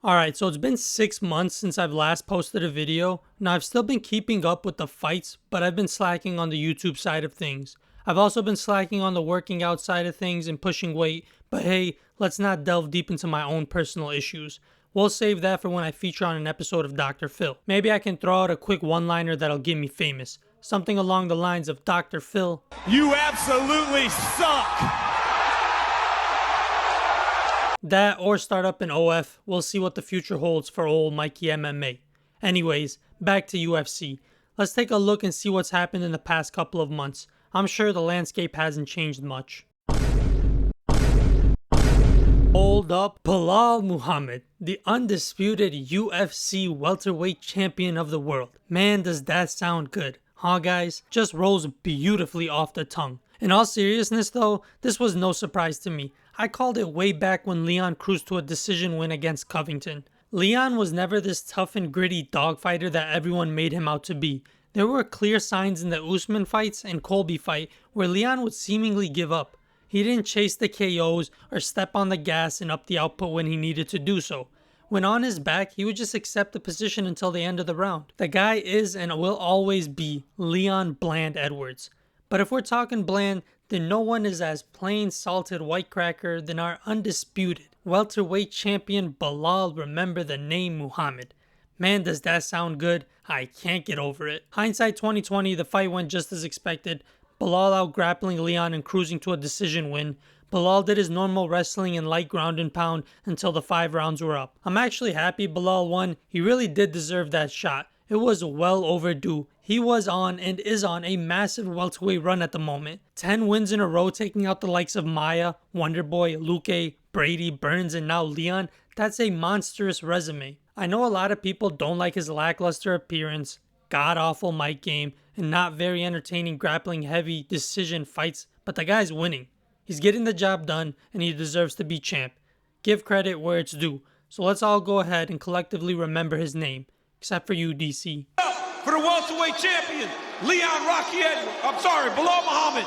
Alright, so it's been 6 months since I've last posted a video. Now I've still been keeping up with the fights, but I've been slacking on the YouTube side of things. I've also been slacking on the working out side of things and pushing weight, but hey, let's not delve deep into my own personal issues. We'll save that for when I feature on an episode of Dr. Phil. Maybe I can throw out a quick one-liner that'll get me famous. Something along the lines of Dr. Phil. You absolutely suck! That or start up an OF. We'll see what the future holds for old Mikey MMA. Anyways, back to UFC. Let's take a look and see what's happened in the past couple of months. I'm sure the landscape hasn't changed much. Hold up, Belal Muhammad, the undisputed UFC welterweight champion of the world. Man, does that sound good, huh guys? Just rolls beautifully off the tongue. In all seriousness though, this was no surprise to me. I called it way back when Leon cruised to a decision win against Covington. Leon was never this tough and gritty dogfighter that everyone made him out to be. There were clear signs in the Usman fights and Colby fight where Leon would seemingly give up. He didn't chase the KOs or step on the gas and up the output when he needed to do so. When on his back, he would just accept the position until the end of the round. The guy is and will always be Leon Bland Edwards. But if we're talking bland, then no one is as plain salted white cracker than our undisputed welterweight champion Belal Remember the Name Muhammad. Man, does that sound good? I can't get over it. Hindsight 2020, the fight went just as expected. Belal out grappling Leon and cruising to a decision win. Belal did his normal wrestling and light ground and pound until the 5 rounds were up. I'm actually happy Belal won. He really did deserve that shot. It was well overdue. He was on and is on a massive welterweight run at the moment. 10 wins in a row, taking out the likes of Maya, Wonderboy, Luque, Brady, Burns, and now Leon. That's a monstrous resume. I know a lot of people don't like his lackluster appearance, god-awful mic game, and not very entertaining grappling heavy decision fights, but the guy's winning. He's getting the job done, and he deserves to be champ. Give credit where it's due. So let's all go ahead and collectively remember his name. Except for you, DC. For the welterweight champion, Belal Muhammad.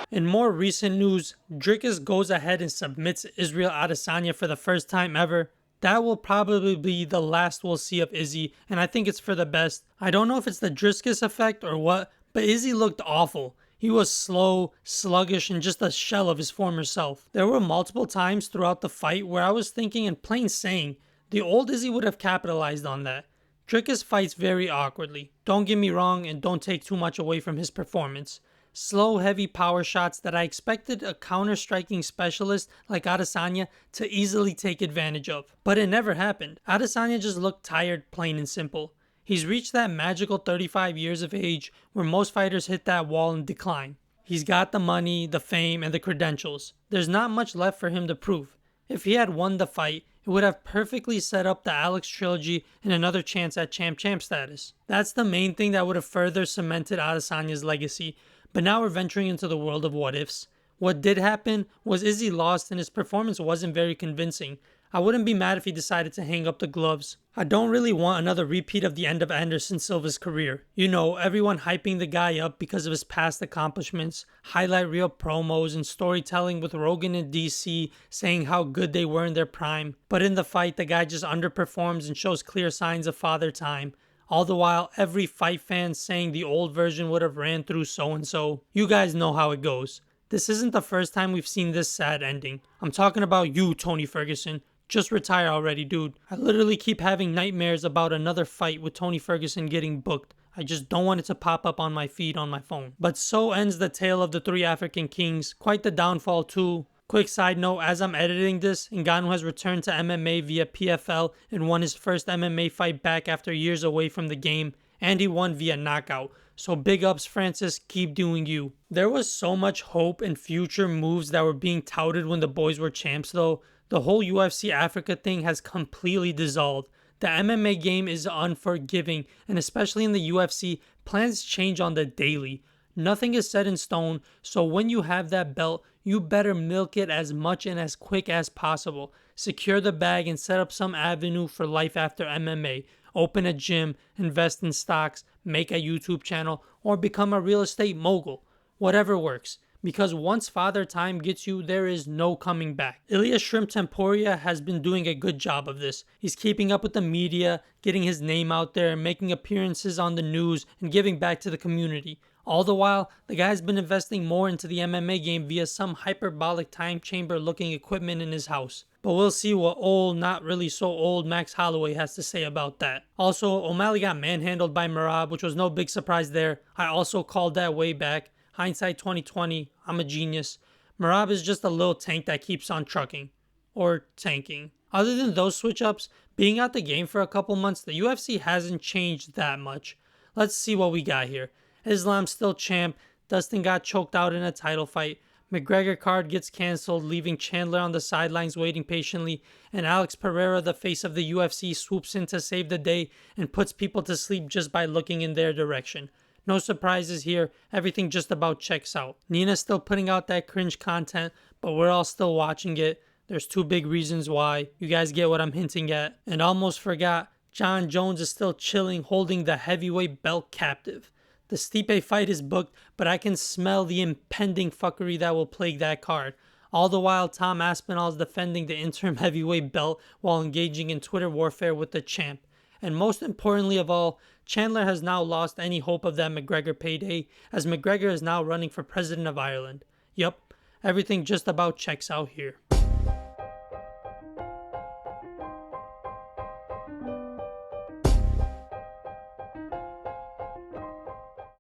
In more recent news, Dricus goes ahead and submits Israel Adesanya for the first time ever. That will probably be the last we'll see of Izzy, and I think it's for the best. I don't know if it's the Dricus effect or what, but Izzy looked awful. He was slow, sluggish, and just a shell of his former self. There were multiple times throughout the fight where I was thinking and plain saying, the old Izzy would have capitalized on that. Dricus fights very awkwardly. Don't get me wrong, and don't take too much away from his performance. Slow, heavy power shots that I expected a counter-striking specialist like Adesanya to easily take advantage of. But it never happened. Adesanya just looked tired, plain and simple. He's reached that magical 35 years of age where most fighters hit that wall and decline. He's got the money, the fame, and the credentials. There's not much left for him to prove. If he had won the fight, it would have perfectly set up the Alex trilogy and another chance at champ status. That's the main thing that would have further cemented Adesanya's legacy, but now we're venturing into the world of what ifs. What did happen was Izzy lost and his performance wasn't very convincing. I wouldn't be mad if he decided to hang up the gloves. I don't really want another repeat of the end of Anderson Silva's career. You know, everyone hyping the guy up because of his past accomplishments, highlight reel promos and storytelling with Rogan and DC saying how good they were in their prime. But in the fight, the guy just underperforms and shows clear signs of father time. All the while, every fight fan saying the old version would have ran through so-and-so. You guys know how it goes. This isn't the first time we've seen this sad ending. I'm talking about you, Tony Ferguson. Just retire already, dude. I literally keep having nightmares about another fight with Tony Ferguson getting booked. I just don't want it to pop up on my feed on my phone. But so ends the tale of the 3 African kings. Quite the downfall too. Quick side note, as I'm editing this, Ngannou has returned to MMA via PFL and won his first MMA fight back after years away from the game. And he won via knockout. So big ups, Francis, keep doing you. There was so much hope and future moves that were being touted when the boys were champs though. The whole UFC Africa thing has completely dissolved. The MMA game is unforgiving, and especially in the UFC, plans change on the daily. Nothing is set in stone, so when you have that belt, you better milk it as much and as quick as possible. Secure the bag and set up some avenue for life after MMA. Open a gym, invest in stocks, make a YouTube channel, or become a real estate mogul. Whatever works. because once Father Time gets you, there is no coming back. Ilya Shrimp Temporia has been doing a good job of this. He's keeping up with the media, getting his name out there, making appearances on the news, and giving back to the community. All the while, the guy's been investing more into the MMA game via some hyperbolic time chamber looking equipment in his house. But we'll see what old, not really so old Max Holloway has to say about that. Also, O'Malley got manhandled by Merab, which was no big surprise there. I also called that way back. Hindsight 2020, I'm a genius. Merab is just a little tank that keeps on trucking. Or tanking. Other than those switch-ups, being out the game for a couple months, the UFC hasn't changed that much. Let's see what we got here. Islam's still champ. Dustin got choked out in a title fight. McGregor card gets cancelled, leaving Chandler on the sidelines waiting patiently, and Alex Pereira, the face of the UFC, swoops in to save the day and puts people to sleep just by looking in their direction. No surprises here, everything just about checks out. Nina's still putting out that cringe content, but we're all still watching it. There's two big reasons why. You guys get what I'm hinting at. And almost forgot, John Jones is still chilling, holding the heavyweight belt captive. The Stipe fight is booked, but I can smell the impending fuckery that will plague that card. All the while, Tom Aspinall is defending the interim heavyweight belt while engaging in Twitter warfare with the champ. And most importantly of all, Chandler has now lost any hope of that McGregor payday, as McGregor is now running for president of Ireland. Yup, everything just about checks out here.